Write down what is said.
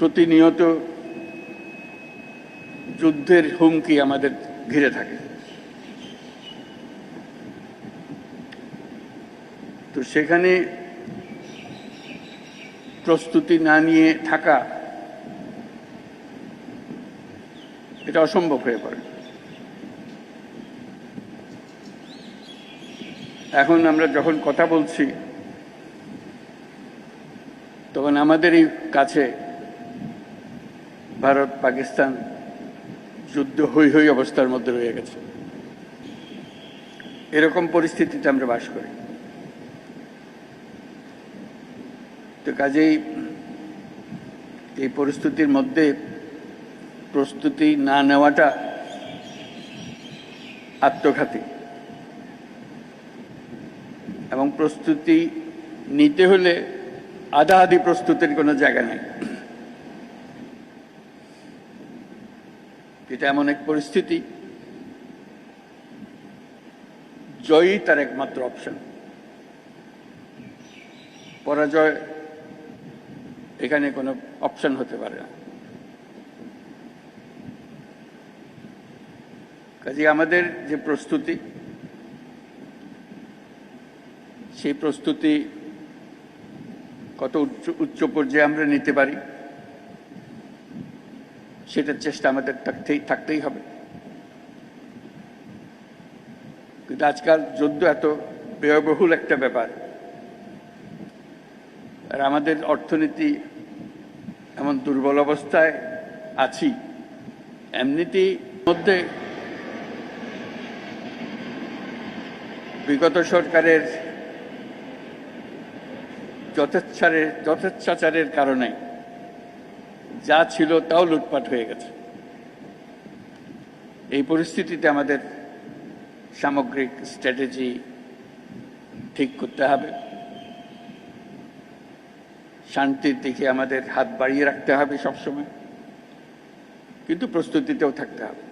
প্রতিনিয়ত যুদ্ধের হুমকি আমাদের ঘিরে থাকে। তো সেখানে প্রস্তুতি না নিয়ে থাকা এটা অসম্ভব হয়ে পড়ে। এখন আমরা যখন কথা বলছি তখন আমাদেরই কাছে ভারত পাকিস্তান যুদ্ধ হই হই অবস্থার মধ্যে রয়ে গেছে। এরকম পরিস্থিতিতে আমরা বাস করি। তো কাজেই এই পরিস্থিতির মধ্যে প্রস্তুতি না নেওয়াটা আত্মঘাতী, এবং প্রস্তুতি নিতে হলে আধা-আধি প্রস্তুতির কোনো জায়গা নেই। এটা এমন এক পরিস্থিতি, জয়ই তার একমাত্র অপশন। পরাজয় এখানে কোনো অপশন হতে পারে না। কাজে আমাদের যে প্রস্তুতি, সেই প্রস্তুতি কত উচ্চ পর্যায়ে আমরা নিতে পারি সেটার চেষ্টা আমাদের থাকতেই হবে। কিন্তু আজকাল যুদ্ধ এত ব্যয়বহুল একটা ব্যাপার, আর আমাদের অর্থনীতি এমন দুর্বল অবস্থায় আছি, এমনিতেই মধ্যে বিগত সরকারের যথেচ্ছাচারের কারণে যা ছিল তাও লুটপাট হয়ে গেছে। এই পরিস্থিতিতে আমাদের সামগ্রিক স্ট্র্যাটেজি ঠিক করতে হবে। শান্তির দিকে আমাদের হাত বাড়িয়ে রাখতে হবে সবসময়, কিন্তু প্রস্তুতিতেও থাকতে হবে।